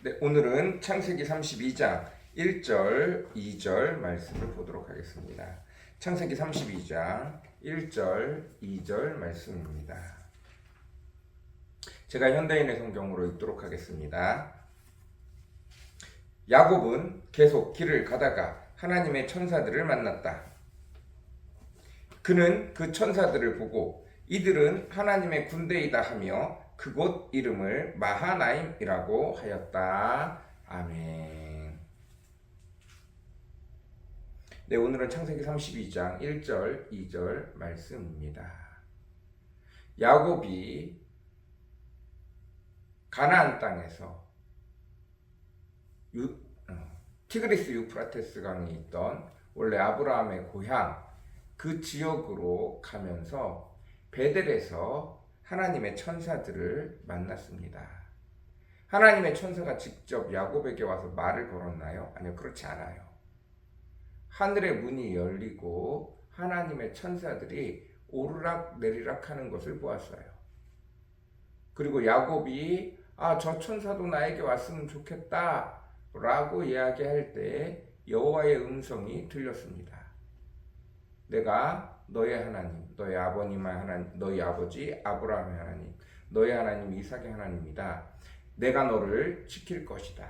네, 오늘은 창세기 32장 1절, 2절 말씀을 보도록 하겠습니다. 창세기 32장 1절, 2절 말씀입니다. 제가 현대인의 성경으로 읽도록 하겠습니다. 야곱은 계속 길을 가다가 하나님의 천사들을 만났다. 그는 그 천사들을 보고 이들은 하나님의 군대이다 하며 그곳 이름을 마하나임이라고 하였다. 아멘. 네, 오늘은 창세기 32장 1절, 2절 말씀입니다. 야곱이 가나안 땅에서 티그리스 유프라테스 강이 있던 원래 아브라함의 고향 그 지역으로 가면서 베델에서 하나님의 천사들을 만났습니다. 하나님의 천사가 직접 야곱에게 와서 말을 걸었나요? 아니요, 그렇지 않아요. 하늘의 문이 열리고 하나님의 천사들이 오르락 내리락 하는 것을 보았어요. 그리고 야곱이 저 천사도 나에게 왔으면 좋겠다 라고 이야기할 때 여호와의 음성이 들렸습니다. 내가 너의 하나님, 너의 아버님의 하나님, 너희 아버지 아브라함의 하나님, 너의 하나님 이삭의 하나님이다. 내가 너를 지킬 것이다.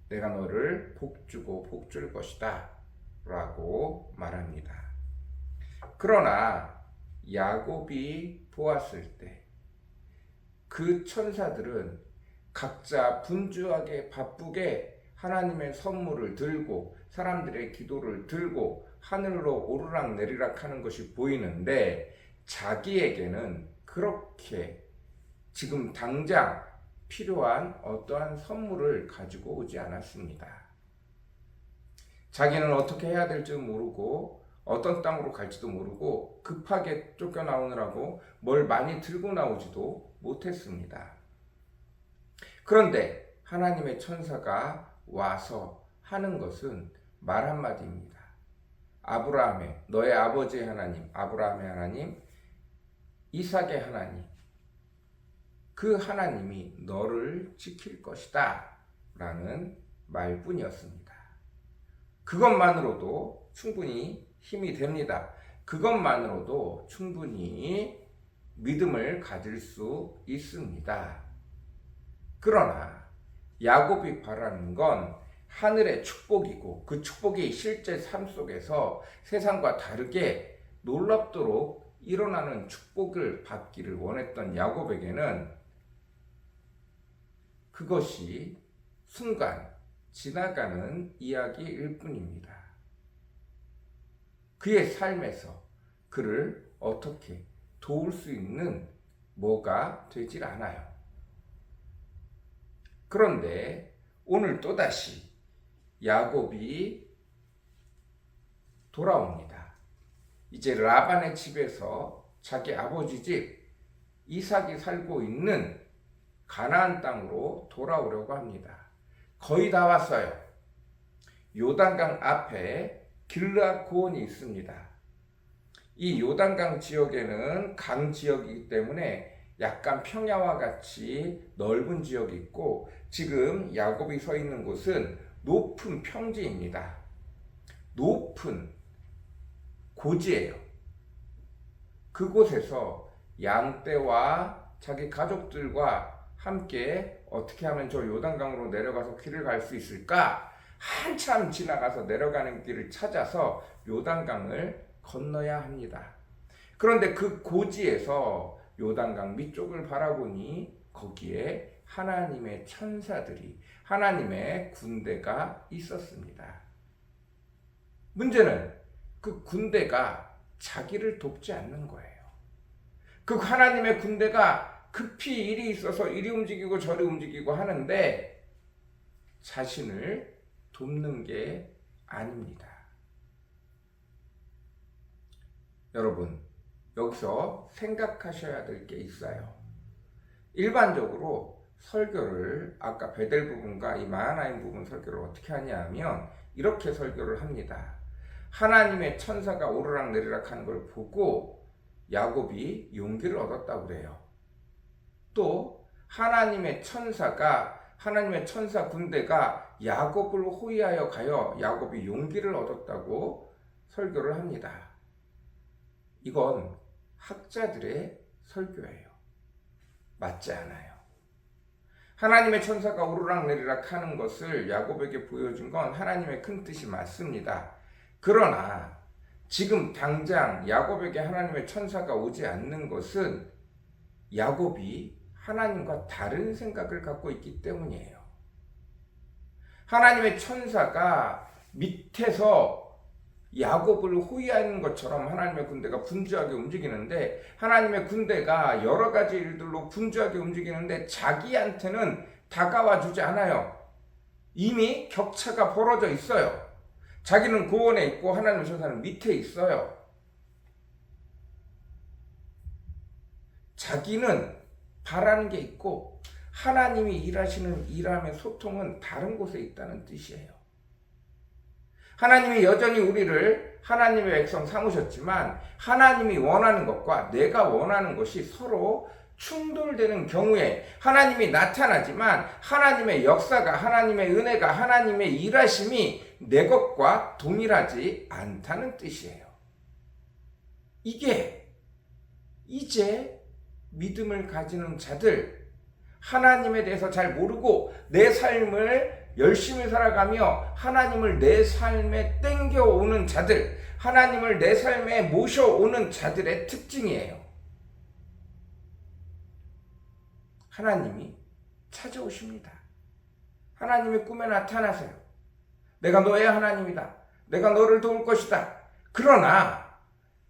내가 너를 복주고 복줄 것이다. 라고 말합니다. 그러나 야곱이 보았을 때 그 천사들은 각자 분주하게 바쁘게 하나님의 선물을 들고 사람들의 기도를 들고 하늘로 오르락 내리락 하는 것이 보이는데 자기에게는 그렇게 지금 당장 필요한 어떠한 선물을 가지고 오지 않았습니다. 자기는 어떻게 해야 될지 모르고 어떤 땅으로 갈지도 모르고 급하게 쫓겨나오느라고 뭘 많이 들고 나오지도 못했습니다. 그런데 하나님의 천사가 와서 하는 것은 말 한마디입니다. 아브라함의, 너의 아버지의 하나님, 아브라함의 하나님, 이삭의 하나님, 그 하나님이 너를 지킬 것이다 라는 말뿐이었습니다. 그것만으로도 충분히 힘이 됩니다. 그것만으로도 충분히 믿음을 가질 수 있습니다. 그러나 야곱이 바라는 건 하늘의 축복이고 그 축복이 실제 삶 속에서 세상과 다르게 놀랍도록 일어나는 축복을 받기를 원했던 야곱에게는 그것이 순간 지나가는 이야기일 뿐입니다. 그의 삶에서 그를 어떻게 도울 수 있는 뭐가 되질 않아요. 그런데 오늘 또다시 야곱이 돌아옵니다. 이제 라반의 집에서 자기 아버지 집 이삭이 살고 있는 가나안 땅으로 돌아오려고 합니다. 거의 다 왔어요. 요단강 앞에 길르앗 고온이 있습니다. 이 요단강 지역에는 강 지역이기 때문에 약간 평야와 같이 넓은 지역이 있고 지금 야곱이 서 있는 곳은 높은 평지입니다. 높은 고지예요. 그곳에서 양떼와 자기 가족들과 함께 어떻게 하면 저 요단강으로 내려가서 길을 갈 수 있을까? 한참 지나가서 내려가는 길을 찾아서 요단강을 건너야 합니다. 그런데 그 고지에서 요단강 밑쪽을 바라보니 거기에 하나님의 천사들이, 하나님의 군대가 있었습니다. 문제는 그 군대가 자기를 돕지 않는 거예요. 그 하나님의 군대가 급히 일이 있어서 이리 움직이고 저리 움직이고 하는데 자신을 돕는 게 아닙니다. 여러분, 여기서 생각하셔야 될 게 있어요. 일반적으로 설교를 아까 베델 부분과 이 마하나임 부분 설교를 어떻게 하냐면 이렇게 설교를 합니다. 하나님의 천사가 오르락 내리락 하는 걸 보고 야곱이 용기를 얻었다고 그래요. 또 하나님의 천사가 하나님의 천사 군대가 야곱을 호위하여 가여 야곱이 용기를 얻었다고 설교를 합니다. 이건 학자들의 설교예요. 맞지 않아요. 하나님의 천사가 오르락내리락 하는 것을 야곱에게 보여준 건 하나님의 큰 뜻이 맞습니다. 그러나 지금 당장 야곱에게 하나님의 천사가 오지 않는 것은 야곱이 하나님과 다른 생각을 갖고 있기 때문이에요. 하나님의 천사가 밑에서 야곱을 호위하는 것처럼 하나님의 군대가 분주하게 움직이는데, 하나님의 군대가 여러 가지 일들로 분주하게 움직이는데 자기한테는 다가와 주지 않아요. 이미 격차가 벌어져 있어요. 자기는 고원에 있고 하나님의 천사는 밑에 있어요. 자기는 바라는 게 있고 하나님이 일하시는 일함의 소통은 다른 곳에 있다는 뜻이에요. 하나님이 여전히 우리를 하나님의 백성 삼으셨지만 하나님이 원하는 것과 내가 원하는 것이 서로 충돌되는 경우에 하나님이 나타나지만 하나님의 역사가, 하나님의 은혜가, 하나님의 일하심이 내 것과 동일하지 않다는 뜻이에요. 이게 이제 믿음을 가지는 자들, 하나님에 대해서 잘 모르고 내 삶을 열심히 살아가며 하나님을 내 삶에 땡겨오는 자들, 하나님을 내 삶에 모셔오는 자들의 특징이에요. 하나님이 찾아오십니다. 하나님의 꿈에 나타나세요. 내가 너의 하나님이다. 내가 너를 도울 것이다. 그러나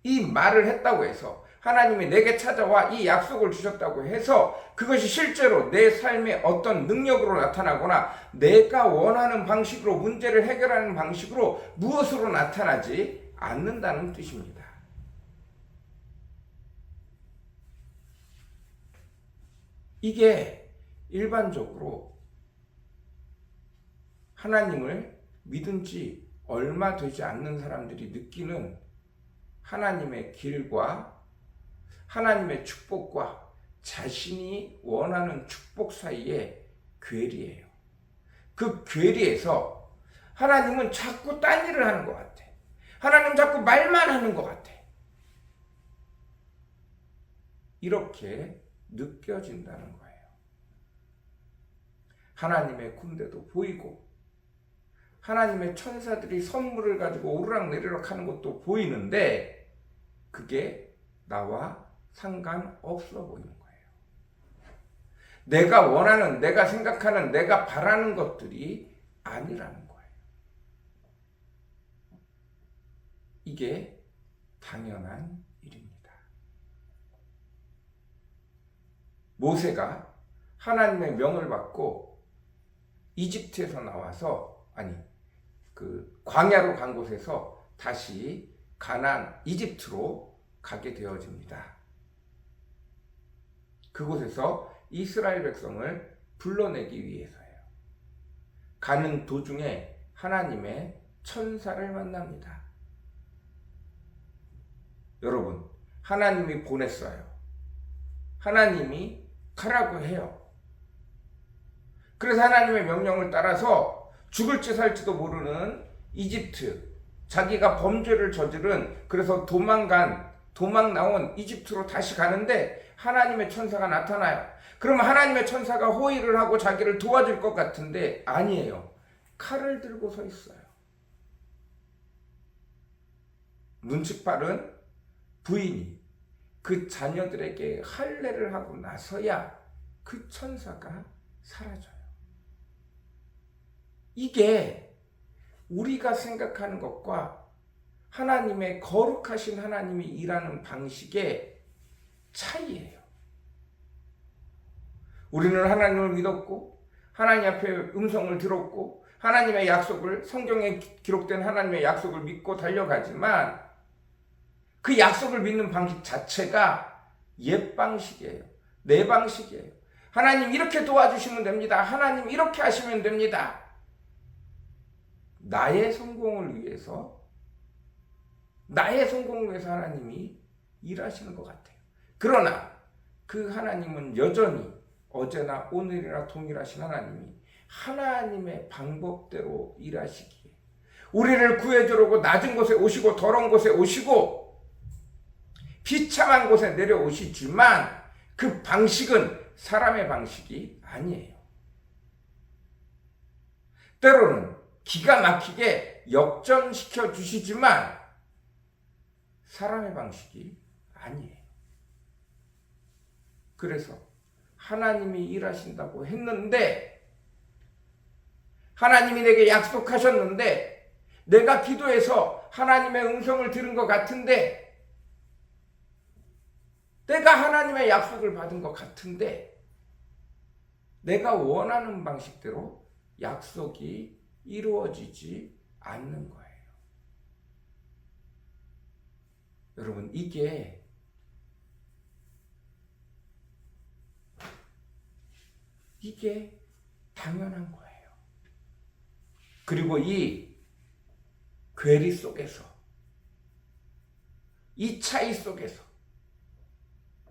이 말을 했다고 해서, 하나님이 내게 찾아와 이 약속을 주셨다고 해서 그것이 실제로 내 삶의 어떤 능력으로 나타나거나 내가 원하는 방식으로, 문제를 해결하는 방식으로, 무엇으로 나타나지 않는다는 뜻입니다. 이게 일반적으로 하나님을 믿은 지 얼마 되지 않는 사람들이 느끼는 하나님의 길과 하나님의 축복과 자신이 원하는 축복 사이의 괴리예요. 그 괴리에서 하나님은 자꾸 딴 일을 하는 것 같아. 하나님 자꾸 말만 하는 것 같아. 이렇게 느껴진다는 거예요. 하나님의 군대도 보이고 하나님의 천사들이 선물을 가지고 오르락내리락 하는 것도 보이는데 그게 나와 상관없어 보이는 거예요. 내가 원하는, 내가 생각하는, 내가 바라는 것들이 아니라는 거예요. 이게 당연한 일입니다. 모세가 하나님의 명을 받고 이집트에서 나와서, 그 광야로 간 곳에서 다시 가나안, 이집트로 가게 되어집니다. 그곳에서 이스라엘 백성을 불러내기 위해서예요. 가는 도중에 하나님의 천사를 만납니다. 여러분, 하나님이 보냈어요. 하나님이 가라고 해요. 그래서 하나님의 명령을 따라서 죽을지 살지도 모르는 이집트, 자기가 범죄를 저지른, 그래서 도망 나온 이집트로 다시 가는데 하나님의 천사가 나타나요. 그러면 하나님의 천사가 호의를 하고 자기를 도와줄 것 같은데 아니에요. 칼을 들고 서 있어요. 눈치 빠른 부인이 그 자녀들에게 할례를 하고 나서야 그 천사가 사라져요. 이게 우리가 생각하는 것과 하나님의 거룩하신 하나님이 일하는 방식의 차이예요. 우리는 하나님을 믿었고 하나님 앞에 음성을 들었고 하나님의 약속을, 성경에 기록된 하나님의 약속을 믿고 달려가지만 그 약속을 믿는 방식 자체가 옛 방식이에요. 내 방식이에요. 하나님 이렇게 도와주시면 됩니다. 하나님 이렇게 하시면 됩니다. 나의 성공을 위해서 하나님이 일하시는 것 같아요. 그러나 그 하나님은 여전히 어제나 오늘이나 동일하신 하나님이 하나님의 방법대로 일하시기에 우리를 구해주려고 낮은 곳에 오시고 더러운 곳에 오시고 비참한 곳에 내려오시지만 그 방식은 사람의 방식이 아니에요. 때로는 기가 막히게 역전시켜 주시지만 사람의 방식이 아니에요. 그래서 하나님이 일하신다고 했는데, 하나님이 내게 약속하셨는데, 내가 기도해서 하나님의 음성을 들은 것 같은데, 내가 하나님의 약속을 받은 것 같은데, 내가 원하는 방식대로 약속이 이루어지지 않는 거예요. 여러분, 이게 당연한 거예요. 그리고 이 괴리 속에서, 이 차이 속에서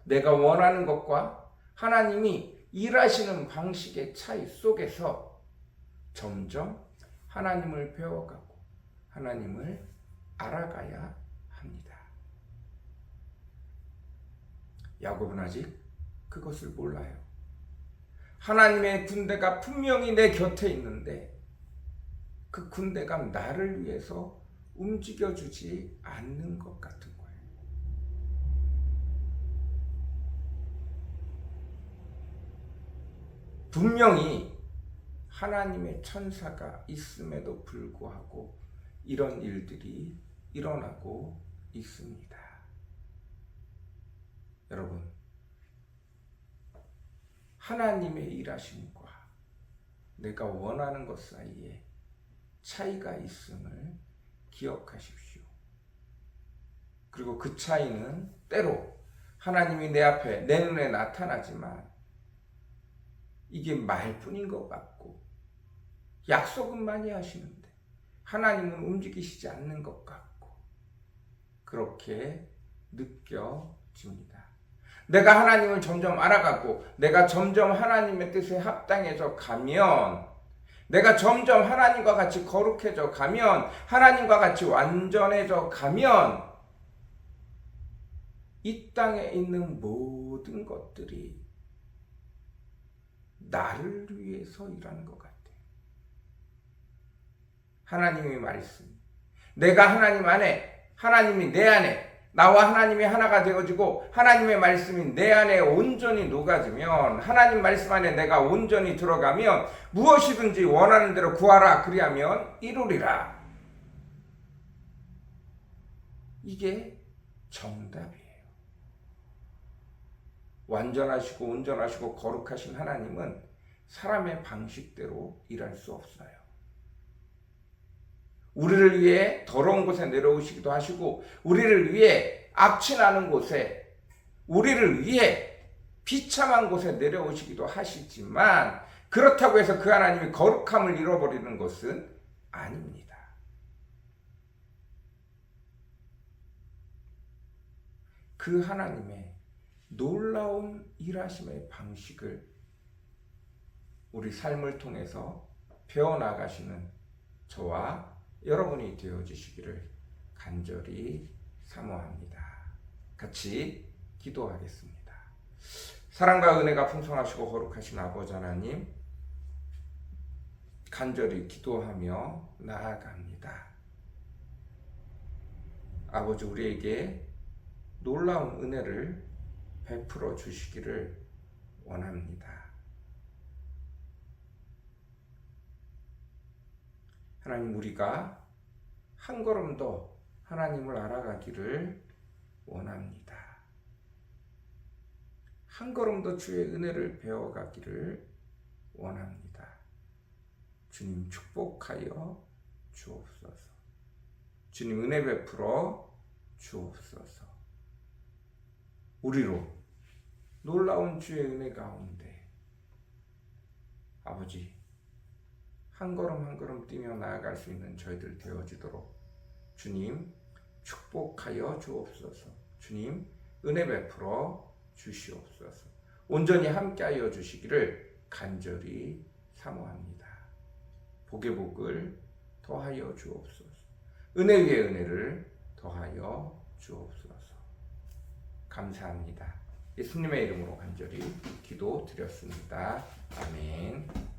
내가 원하는 것과 하나님이 일하시는 방식의 차이 속에서 점점 하나님을 배워가고 하나님을 알아가야 합니다. 야곱은 아직 그것을 몰라요. 하나님의 군대가 분명히 내 곁에 있는데 그 군대가 나를 위해서 움직여주지 않는 것 같은 거예요. 분명히 하나님의 천사가 있음에도 불구하고 이런 일들이 일어나고 있습니다. 여러분, 하나님의 일하심과 내가 원하는 것 사이에 차이가 있음을 기억하십시오. 그리고 그 차이는 때로 하나님이 내 앞에, 내 눈에 나타나지만 이게 말뿐인 것 같고 약속은 많이 하시는데 하나님은 움직이시지 않는 것 같고 그렇게 느껴집니다. 내가 하나님을 점점 알아가고 내가 점점 하나님의 뜻에 합당해져 가면, 내가 점점 하나님과 같이 거룩해져 가면, 하나님과 같이 완전해져 가면 이 땅에 있는 모든 것들이 나를 위해서 일하는 것 같아요. 하나님의 말씀, 내가 하나님 안에, 하나님이 내 안에, 나와 하나님이 하나가 되어지고 하나님의 말씀이 내 안에 온전히 녹아지면, 하나님 말씀 안에 내가 온전히 들어가면 무엇이든지 원하는 대로 구하라 그리하면 이루리라. 이게 정답이에요. 완전하시고 온전하시고 거룩하신 하나님은 사람의 방식대로 일할 수 없어요. 우리를 위해 더러운 곳에 내려오시기도 하시고, 우리를 위해 악취나는 곳에, 우리를 위해 비참한 곳에 내려오시기도 하시지만, 그렇다고 해서 그 하나님이 거룩함을 잃어버리는 것은 아닙니다. 그 하나님의 놀라운 일하심의 방식을 우리 삶을 통해서 배워나가시는 저와 여러분이 되어주시기를 간절히 사모합니다. 같이 기도하겠습니다. 사랑과 은혜가 풍성하시고 거룩하신 아버지 하나님, 간절히 기도하며 나아갑니다. 아버지, 우리에게 놀라운 은혜를 베풀어 주시기를 원합니다. 하나님, 우리가 한 걸음 더 하나님을 알아가기를 원합니다. 한 걸음 더 주의 은혜를 배워가기를 원합니다. 주님, 축복하여 주옵소서. 주님, 은혜 베풀어 주옵소서. 우리로 놀라운 주의 은혜 가운데 아버지, 한 걸음 한 걸음 뛰며 나아갈 수 있는 저희들 되어지도록 주님 축복하여 주옵소서. 주님 은혜 베풀어 주시옵소서. 온전히 함께하여 주시기를 간절히 사모합니다. 복의 복을 더하여 주옵소서. 은혜 위에 은혜를 더하여 주옵소서. 감사합니다. 예수님의 이름으로 간절히 기도드렸습니다. 아멘.